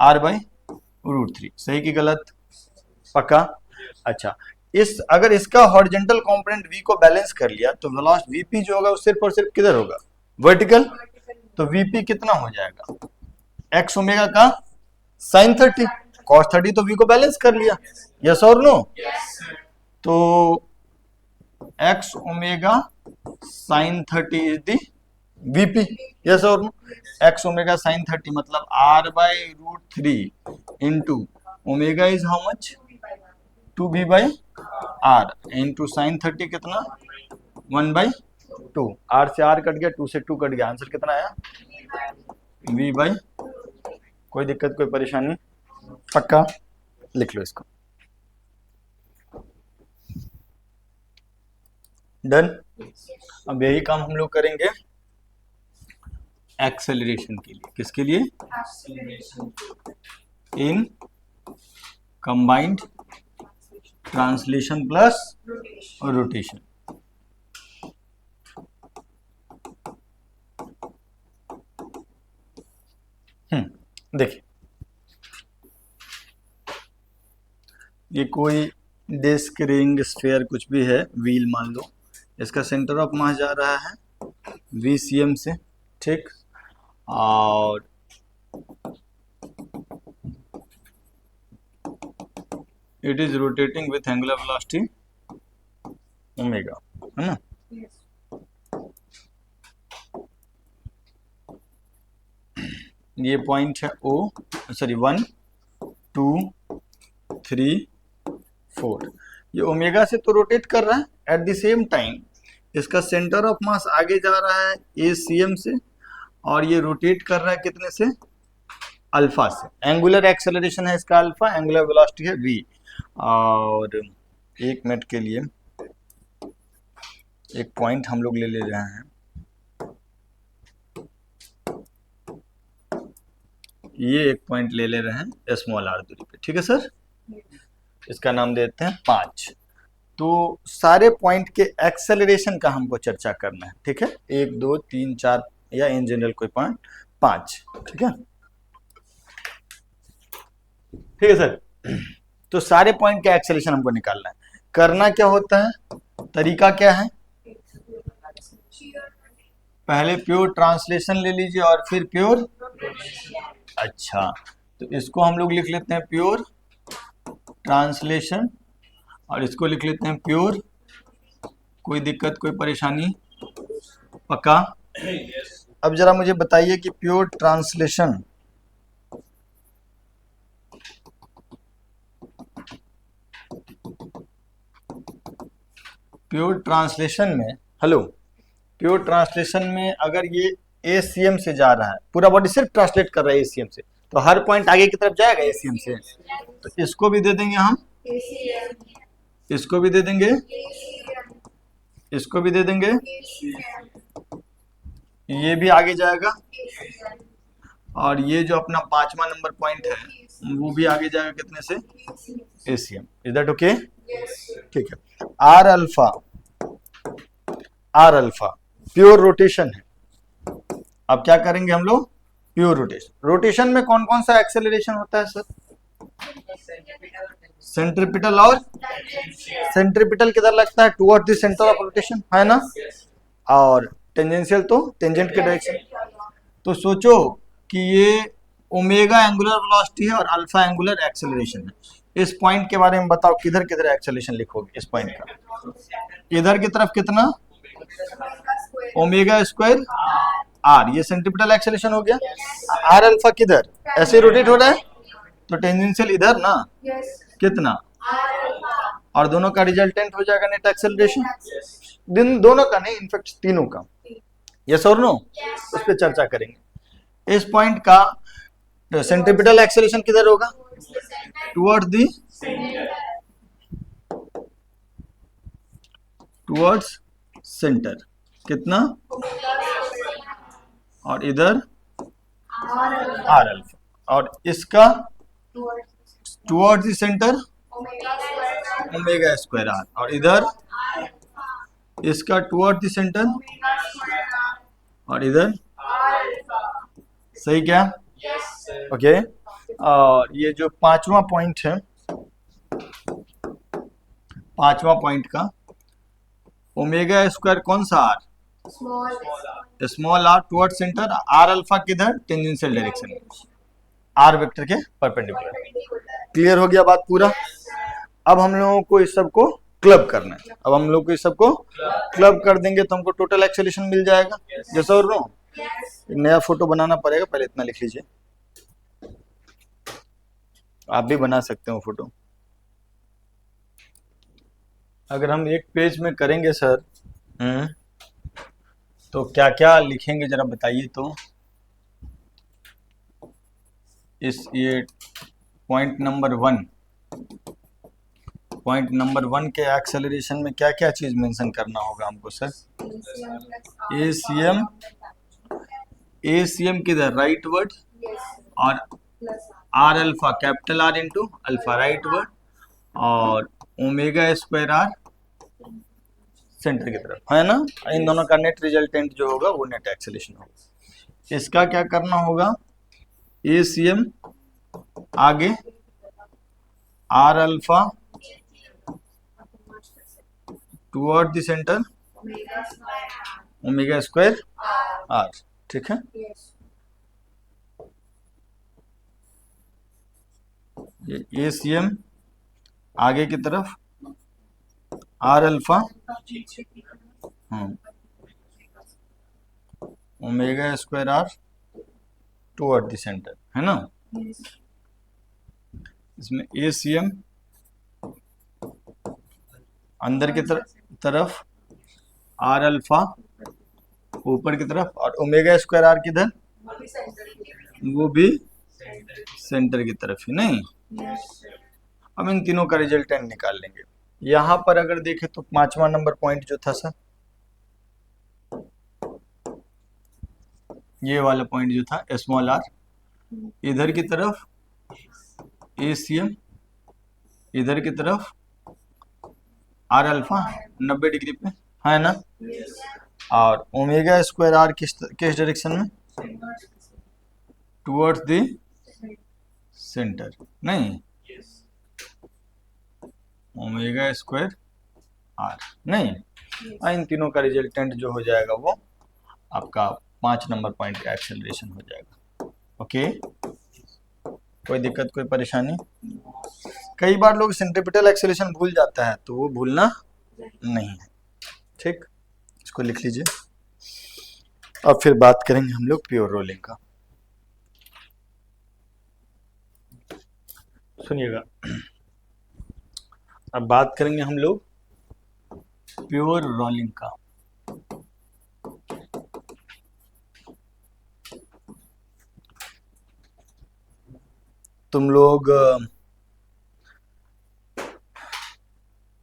r/√3। सही कि गलत? पक्का? अच्छा, इस अगर इसका हॉरिजॉन्टल कंपोनेंट v को बैलेंस कर लिया तो वेलोसिटी vp जो होगा वो सिर्फ और सिर्फ किधर होगा? वर्टिकल। तो vp कितना हो जाएगा? x ओमेगा का sin 30, cos 30 तो v को बैलेंस कर लिया, यस और नो। तो x omega sin 30 is the vp, yes और नो। x ओमेगा sin 30 मतलब r/√3 into omega is how much? 2v/r into sin 30 कितना? 1/2। r से r कट गया, 2 से 2 कट गया, आंसर कितना आया? v/। कोई दिक्कत, कोई परेशानी? पक्का? लिख लो इसको। डन। अब यही काम हम लोग करेंगे एक्सेलरेशन के लिए। किसके लिए? In combined translation plus rotation. देखिए, ये कोई डिस्क, रिंग, स्फीयर कुछ भी है, व्हील मान लो, इसका सेंटर ऑफ मास जा रहा है VCM से, ठीक। और it is rotating with angular velocity omega, है ना। ये पॉइंट है O, सॉरी 1 2 3 4। ये ओमेगा से तो रोटेट कर रहा है, एट द सेम टाइम इसका सेंटर ऑफ मास आगे जा रहा है ACM से, और ये रोटेट कर रहा है कितने से? अल्फा से। एंगुलर एक्सेलरेशन है इसका अल्फा, एंगुलर वेलोसिटी है v। और एक मिनट के लिए एक पॉइंट हम लोग ले रहे हैं, ये एक पॉइंट ले रहे हैं स्मॉल r दूरी पे, ठीक है सर। इसका नाम देते हैं 5। तो सारे पॉइंट के एक्सेलरेशन का हमको चर्चा करना है, ठीक है। 1 2 3 4 या इन जनरल कोई पॉइंट 5, ठीक है। ठीक है सर। तो सारे पॉइंट का एक्सेलरेशन हमको निकालना है। करना क्या होता है, तरीका क्या है, पहले प्योर ट्रांसलेशन ले लीजिए और फिर प्योर, अच्छा तो इसको हम लोग लिख लेते हैं प्योर ट्रांसलेशन और इसको लिख लेते हैं प्योर, कोई दिक्कत कोई परेशानी, पक्का। अब जरा मुझे बताइए कि प्योर ट्रांसलेशन, प्योर ट्रांसलेशन में, हेलो, प्योर ट्रांसलेशन में अगर ये ACM से जा रहा है, पूरा बॉडी सिर्फ ट्रांसलेट कर रहा है ACM से, तो हर पॉइंट आगे की तरफ जाएगा ACM से, तो इसको भी दे देंगे हम, इसको भी दे देंगे, इसको भी दे देंगे, ये भी आगे जाएगा, और ये जो अपना 5वां नंबर पॉइंट है वो भी आगे जाएगा कितने से, ACM। Is that okay? ठीक है। R alpha, R alpha pure rotation है। अब क्या करेंगे हम लोग, प्योर रोटेशन। रोटेशन में कौन कौन सा एक्सेलरेशन होता है सर? सेंट्रिपिटल और सेंट्रिपिटल किधर लगता है, toward the centre of rotation, है ना, और टेंजेंशियल तो टेंजेंट के डायरेक्शन। तो सोचो कि ये ओमेगा एंगुलर वेलोसिटी है और अल्फा एंगुलर एक्सेलरेशन है। इस पॉइंट के बारे में बताओ, किधर किधर एक्सेलरेशन लिखोगे इस पॉइंट का? इधर की तरफ कितना, ओमेगा स्क्वायर आर, ये सेंट्रिपिटल एक्सेलरेशन हो गया। आर अल्फा किधर, ऐसे रोटेट हो रहा है, तो टेंजेंशियल इधर ना, कितना, और दोनों का रिजल्टेंट हो जाएगा नेट एक्सेलरेशन, दोनों का नहीं, इनफैक्ट तीनों का। यस और नो? उस पर चर्चा करेंगे। इस पॉइंट का सेंट्रिपिटल एक्सेलरेशन किधर होगा, टुवर्ड्स सेंटर, कितना, और इधर आर अल्फा, और इसका towards the centre omega square R, और इधर इसका टुवर्ड्स द सेंटर, और इधर, सही क्या? ओके। और ये जो 5वां पॉइंट है, 5वां पॉइंट का ओमेगा स्क्वायर कौन सा R, small R toward centre, R alpha किधर, टेंजेंशियल डायरेक्शन में, आर वेक्टर के परपेंडिकुलर। क्लियर हो गया बात पूरा? अब हम लोगों को इस सब को क्लब करना है। अब हम लोग को इस सब को क्लब कर देंगे तो हमको टोटल एक्सेलरेशन मिल जाएगा। जैसा और नो, एक नया फोटो बनाना पड़ेगा, पहले इतना लिख लीजिए, आप भी बना सकते हो फोटो। अगर हम एक पेज में करेंगे सर, तो क्या क्या लिखेंगे जरा बताइए तो। इस ये पॉइंट नंबर 1, पॉइंट नंबर 1 के एक्सेलरेशन में क्या क्या चीज मेंशन करना होगा हमको सर? ACM, ACM किधर, राइट वर्ड, और R alpha capital R into alpha rightward, और ओमेगा स्क्वायर आर सेंटर की तरफ, है ना। इन दोनों का नेट रिजल्टेंट जो होगा वो नेट एक्सेलरेशन होगा। इसका क्या करना होगा, ACM आगे R alpha toward the centre omega square R, ठीक है। ये ACM आगे की तरफ R alpha omega square R toward the centre, है ना। इसमें ACM अंदर की तरफ आर अल्फा ऊपर की तरफ, और ओमेगा स्क्वायर आर किधर, वो भी सेंटर की तरफ ही, नहीं। अब इन तीनों का रिजल्टेंट निकाल लेंगे। यहां पर अगर देखें तो 5वां नंबर पॉइंट जो था सर, ये वाला पॉइंट जो था स्मॉल आर, इधर की तरफ ACM, इधर की तरफ आर अल्फा 90 डिग्री पे है ना, और ओमेगा स्क्वायर आर किस डायरेक्शन में, टुवर्ड्स द सेंटर, नहीं ओमेगा स्क्वायर आर नहीं, इन तीनों का रिजल्टेंट जो हो जाएगा वो आपका 5 नंबर पॉइंट का एक्सेलरेशन हो जाएगा। ओके, कोई दिक्कत कोई परेशानी? कई बार लोग सेंट्रीपिटल एक्सेलरेशन भूल जाता है, तो वो भूलना नहीं है, ठीक, इसको लिख लीजिए। अब फिर बात करेंगे हम लोग प्योर रोलिंग का। सुनिएगा, अब बात करेंगे हम लोग प्योर रोलिंग का। तुम लोग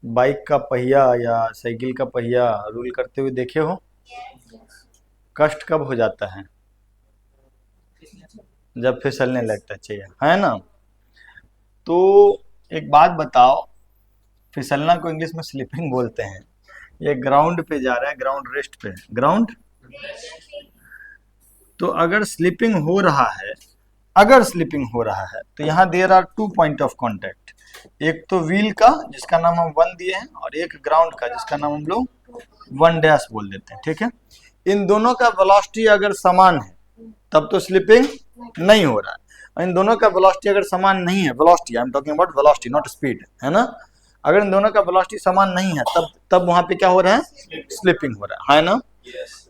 बाइक का पहिया या साइकिल का पहिया रूल करते हुए देखे हो? कष्ट कब हो जाता है? जब फिसलने लगता चाहिए, है ना। तो एक बात बताओ, फिसलना को इंग्लिश में स्लिपिंग बोलते हैं। ये ग्राउंड पे जा रहा है, ग्राउंड रेस्ट पे, ग्राउंड। तो अगर स्लिपिंग हो रहा है, अगर स्लिपिंग हो रहा है तो यहाँ there are 2 point of contact, एक तो व्हील का जिसका नाम हम 1 दिए हैं, और एक ग्राउंड का जिसका नाम हम लोग 1 डैश बोल देते हैं, ठीक है। इन दोनों का वेलोसिटी अगर समान है तब तो स्लिपिंग नहीं हो रहा है, इन दोनों का वेलोसिटी अगर समान नहीं है, velocity I am talking about velocity not speed, है ना। अगर इन दोनों का वेलोसिटी समान नहीं है तब वहां पे क्या हो रहा है, स्लिपिंग हो रहा है ना।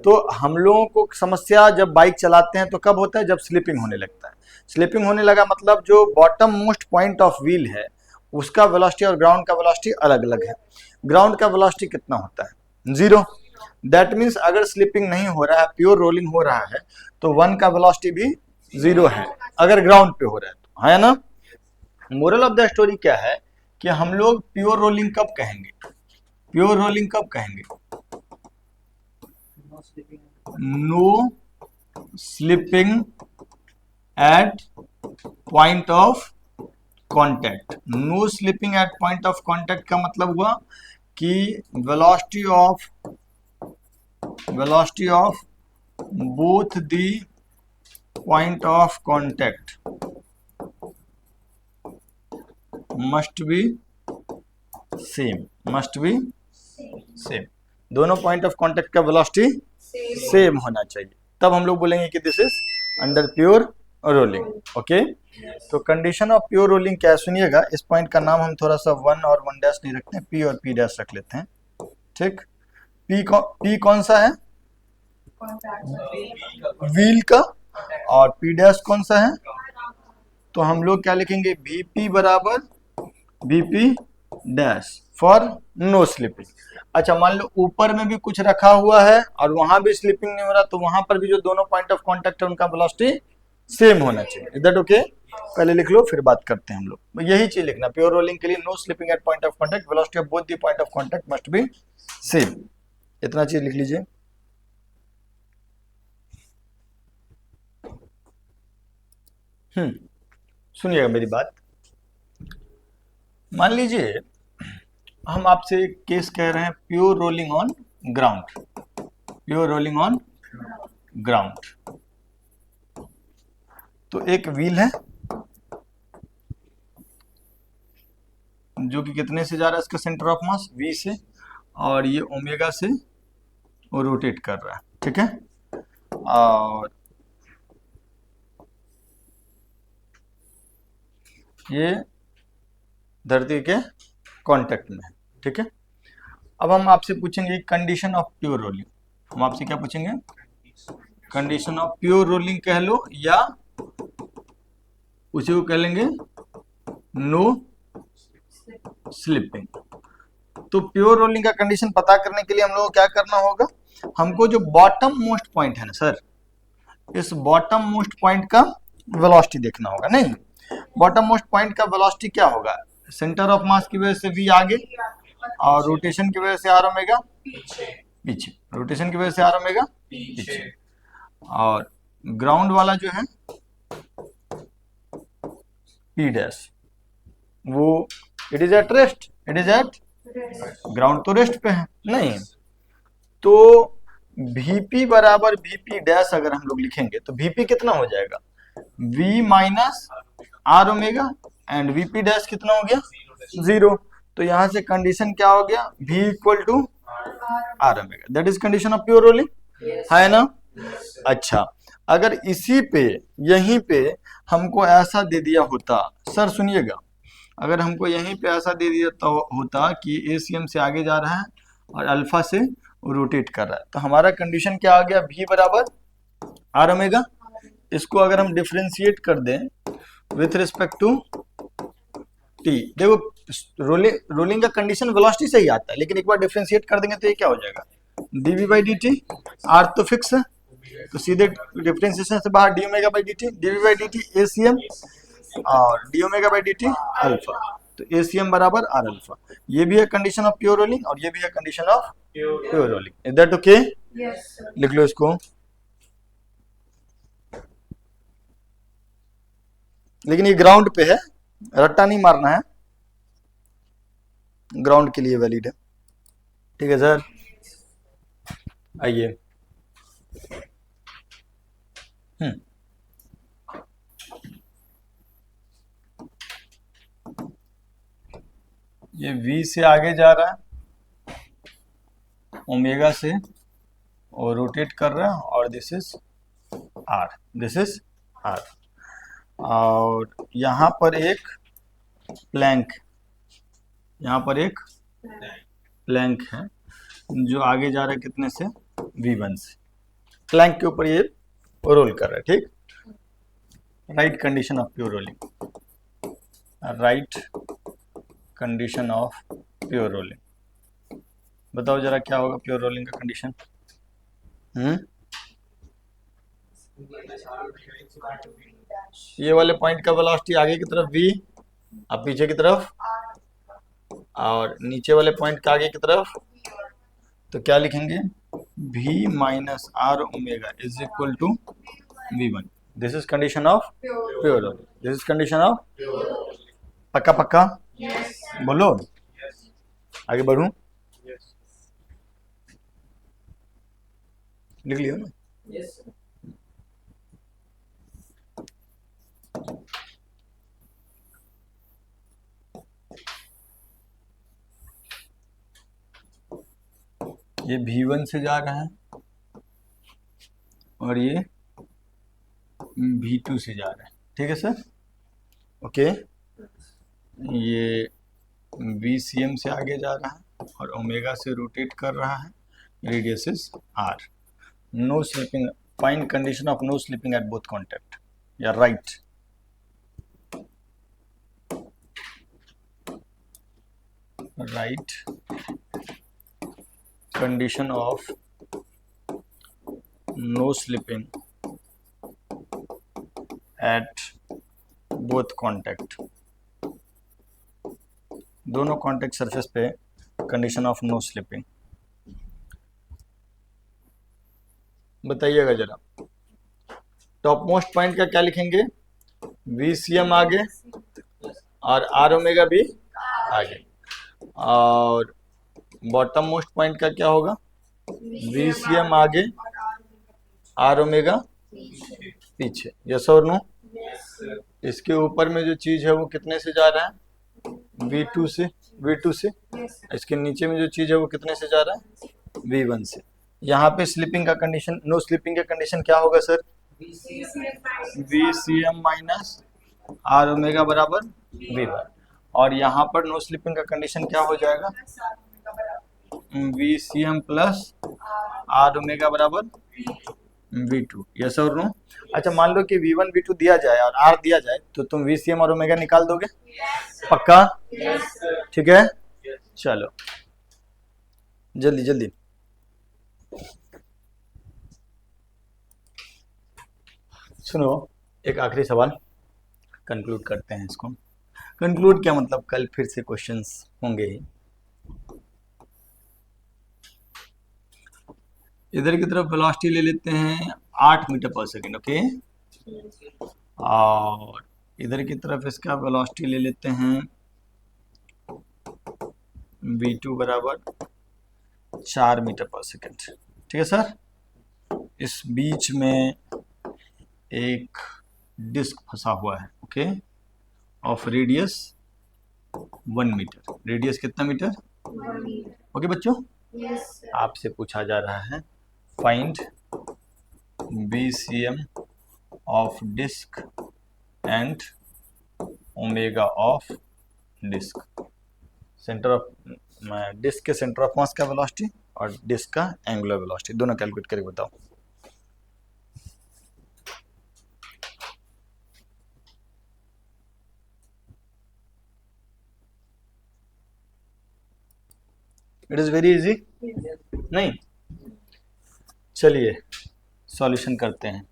तो हम लोगों को समस्या जब बाइक चलाते हैं तो कब होता है, जब स्लिपिंग होने लगता है। स्लिपिंग होने लगा मतलब जो bottom most point of wheel है उसका वेलोसिटी और ग्राउंड का वेलोसिटी अलग अलग है। ग्राउंड का वेलोसिटी कितना होता है, 0। दैट मीन्स अगर स्लिपिंग नहीं हो रहा है, प्योर रोलिंग हो रहा है, तो 1 का वेलोसिटी भी 0 है अगर ग्राउंड पे हो रहा है तो, है ना। मोरल ऑफ द स्टोरी क्या है कि हम लोग प्योर रोलिंग कब कहेंगे, प्योर रोलिंग कब कहेंगे, no slipping at point of contact. No slipping at point of contact का मतलब हुआ कि velocity of both the point of contact must be same, दोनों पॉइंट ऑफ कांटेक्ट का वेलोसिटी सेम होना चाहिए, तब हम लोग बोलेंगे कि this is under pure rolling. Okay, तो कंडीशन ऑफ प्योर रोलिंग क्या है सुनिएगा। इस पॉइंट का नाम हम थोड़ा सा 1 और 1 डैश नहीं रखते हैं, पी और पी डैश रख लेते हैं, ठीक। पी कौन सा है, व्हील का, और पी डैश कौन सा है, तो हम लोग क्या लिखेंगे, वीपी बराबर VP dash for no slipping. अच्छा, मान लो ऊपर में भी कुछ रखा हुआ है और वहां भी स्लिपिंग नहीं हो रहा, तो वहां पर भी जो दोनों पॉइंट ऑफ कांटेक्ट है उनका वेलोसिटी सेम होना चाहिए। Is that okay? पहले लिख लो फिर बात करते हैं हम लोग। यही चीज लिखना प्योर रोलिंग के लिए, no slipping at point of contact, velocity of both the point of contact must be same. इतना चीज लिख लीजिए। सुनिएगा मेरी बात। मान लीजिए हम आपसे एक केस कह रहे हैं pure rolling on ground, pure rolling on ground. तो एक व्हील है जो कि कितने से जा रहा है, इसका सेंटर ऑफ मास v से, और ये ओमेगा से वो रोटेट कर रहा है, ठीक है। और ये धरती के कांटेक्ट में है, ठीक है। अब हम आपसे पूछेंगे कंडीशन ऑफ प्योर रोलिंग। हम आपसे क्या पूछेंगे, कंडीशन ऑफ प्योर रोलिंग कह लो, या उसी को कह लेंगे नो स्लिपिंग। तो प्योर रोलिंग का कंडीशन पता करने के लिए हम लोग को क्या करना होगा, हमको जो बॉटम मोस्ट पॉइंट है ना सर, इस बॉटम मोस्ट पॉइंट का वेलोसिटी देखना होगा। नहीं, बॉटम मोस्ट पॉइंट का वेलोसिटी क्या होगा, सेंटर ऑफ मास की वजह से v आगे, और रोटेशन की वजह से आर ओमेगा पीछे, रोटेशन की वजह से आर ओमेगा पीछे। और ग्राउंड वाला जो है पी डैश, वो it is at rest, it is eight ground तो रेस्ट पे है नहीं, तो Vp बराबर Vp डैश अगर हम लोग लिखेंगे तो Vp कितना हो जाएगा, V minus R omega, and Vp dash कितना हो गया, 0। तो यहां से कंडीशन क्या हो गया, V equal to R omega, that is condition of pure rolling, है ना। अच्छा, अगर इसी पे यहीं पे हमको ऐसा दे दिया होता, सर सुनिएगा, अगर हमको यहीं पे ऐसा दे दिया तो होता कि एसीएम से आगे जा रहा है और अल्फा से रोटेट कर रहा है, तो हमारा कंडीशन क्या आ गया, V बराबर आर ओमेगा। इसको अगर हम डिफ्रेंशिएट कर दें विथ रिस्पेक्ट टू टी, देखो रोलिंग का कंडीशन वेलोसिटी से ही आता है, लेकिन एक बार डिफ्रेंशिएट कर देंगे तो ये क्या हो जाएगा, dv by D T, R तो फिक्स है तो सीधे डिफ्रेंशिएशन से बाहर D omega by D T, dv by D T ACM और D omega by D T alpha, तो एसीएम बराबर आर अल्फा। ये भी है कंडीशन ऑफ प्योर रोलिंग और ये भी है condition of pure rolling, is that okay? लिख लो इसको, लेकिन ये ग्राउंड पे है, रट्टा नहीं मारना है, ग्राउंड के लिए वैलिड है, ठीक है सर। आइए, ये V से आगे जा रहा है, ओमेगा से और रोटेट कर रहा है, और this is R, this is R, और यहाँ पर एक प्लैंक, यहाँ पर एक प्लैंक है जो आगे जा रहा है कितने से, V1 से, प्लैंक के ऊपर ये रोल कर रहा है, ठीक। Right condition of pure rolling, right condition of pure rolling, बताओ जरा क्या होगा प्योर रोलिंग का कंडीशन। ये वाले पॉइंट का वेलोसिटी आगे की तरफ v और पीछे की तरफ, और नीचे वाले पॉइंट का आगे की तरफ, तो क्या लिखेंगे, v minus R omega is equal to v1, this is condition of pure rolling, this is condition of, पक्का पक्का बोलो, आगे बढ़ूं, लिख लियो ना। ये V1 से जा रहा है और ये V2 से जा रहा है, ठीक है सर, ओके। ये VCM से आगे जा रहा है और ओमेगा से रोटेट कर रहा है, radius is R, no slipping, find condition of no slipping at both contact, या right, right condition of no slipping at both contact, दोनों कॉन्टेक्ट सरफेस पे कंडीशन ऑफ नो स्लिपिंग, बताइएगा जरा। टॉप मोस्ट पॉइंट का क्या लिखेंगे, VCM आगे और आर ओमेगा भी आगे, और बॉटम मोस्ट पॉइंट का क्या होगा, VCM आगे, आर ओमेगा पीछे, यस और नो। इसके ऊपर में जो चीज है वो कितने से जा रहा है, V2 से, V2 से। इसके नीचे में जो चीज है वो कितने से जा रहा है, V1 से। यहाँ पे स्लिपिंग का कंडीशन, नो स्लिपिंग का कंडीशन क्या होगा sir, VCM minus R omega बराबर V1, और यहाँ पर नो स्लिपिंग का कंडीशन क्या हो जाएगा, VCM प्लस आर ओमेगा बराबर V2, यस और नो। अच्छा, मान लो कि V1 V2 दिया जाए और R दिया जाए, तो तुम VCM और ओमेगा निकाल दोगे, पक्का, ठीक है, चलो जल्दी जल्दी। सुनो, एक आखिरी सवाल, कंक्लूड करते हैं इसको। कंक्लूड क्या मतलब, कल फिर से क्वेश्चंस होंगे ही। इधर की तरफ वेलोसिटी ले लेते हैं 8 मीटर पर सेकेंड, ओके, और इधर की तरफ इसका वेलोसिटी ले लेते हैं v2 बराबर 4 मीटर पर सेकेंड। ठीक है सर। इस बीच में एक डिस्क फंसा हुआ है, okay, of radius 1 metre. Radius कितना मीटर? ओके बच्चों, आपसे पूछा जा रहा है find BCM of disc and omega of disc. Centre of disc के सेंटर ऑफ मास का वेलोसिटी और डिस्क का एंगुलर वेलोसिटी दोनों कैलकुलेट करके बताओ। इट इज वेरी इजी, नहीं? चलिए सॉल्यूशन करते हैं।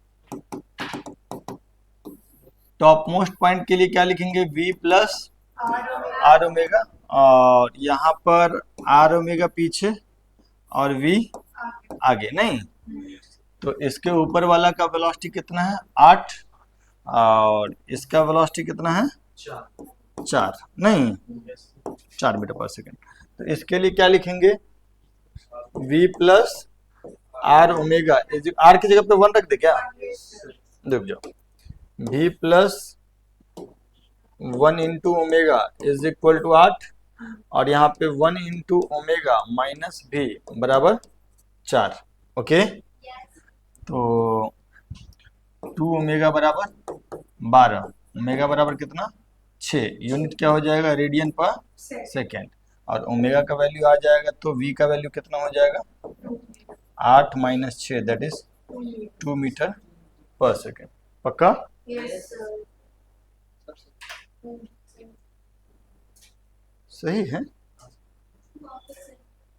टॉप मोस्ट पॉइंट के लिए क्या लिखेंगे? V प्लस आर ओमेगा, और यहाँ पर आर ओमेगा पीछे और V आगे, नहीं? तो इसके ऊपर वाला का वेलोसिटी कितना है? 8, और इसका वेलोसिटी कितना है? 4, नहीं? 4 मीटर पर सेकेंड। तो इसके लिए क्या लिखेंगे? V plus R omega, R की जगह पे 1 रख दे क्या? देख जाओ, V plus 1 into omega is equal to 8, और यहाँ पे 1 इंटू ओमेगा माइनस V बराबर 4। ओके, तो 2 ओमेगा बराबर 12, ओमेगा बराबर कितना? 6। यूनिट क्या हो जाएगा? रेडियन पर सेकेंड। और ओमेगा का वैल्यू आ जाएगा तो V का वैल्यू कितना हो जाएगा? 8 माइनस 6 दैट इज 2 मीटर पर सेकेंड। पक्का? सही है?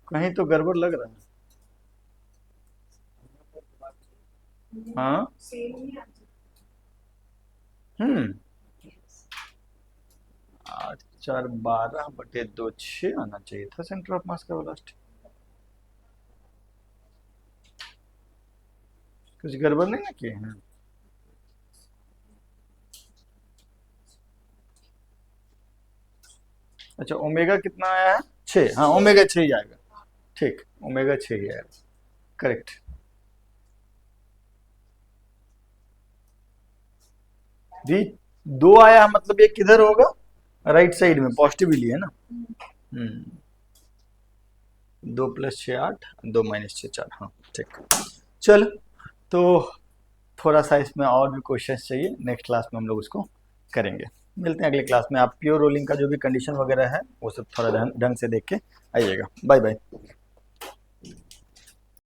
कहीं तो गड़बड़ लग रहा है। हाँ, 8 4 12 बटे 2 6 आना चाहिए था सेंटर ऑफ मास का वेलोसिटी। कुछ गड़बड़ नहीं ना किए हैं? अच्छा, ओमेगा कितना आया है? 6। हाँ, ओमेगा 6 ही आएगा। ठीक, ओमेगा 6 ही आएगा, करेक्ट। जी 2 आया मतलब ये किधर होगा? राइट साइड में, पॉजिटिवली है ना? 2 प्लस 6 8, 2 माइनस 6 4। हाँ ठीक। चल, तो थोड़ा सा इसमें और भी क्वेश्चंस चाहिए, नेक्स्ट क्लास में हम लोग उसको करेंगे। मिलते हैं अगले क्लास में। आप प्योर रोलिंग का जो भी कंडीशन वगैरह है वो सब थोड़ा ढंग से देख के आइएगा। Bye bye.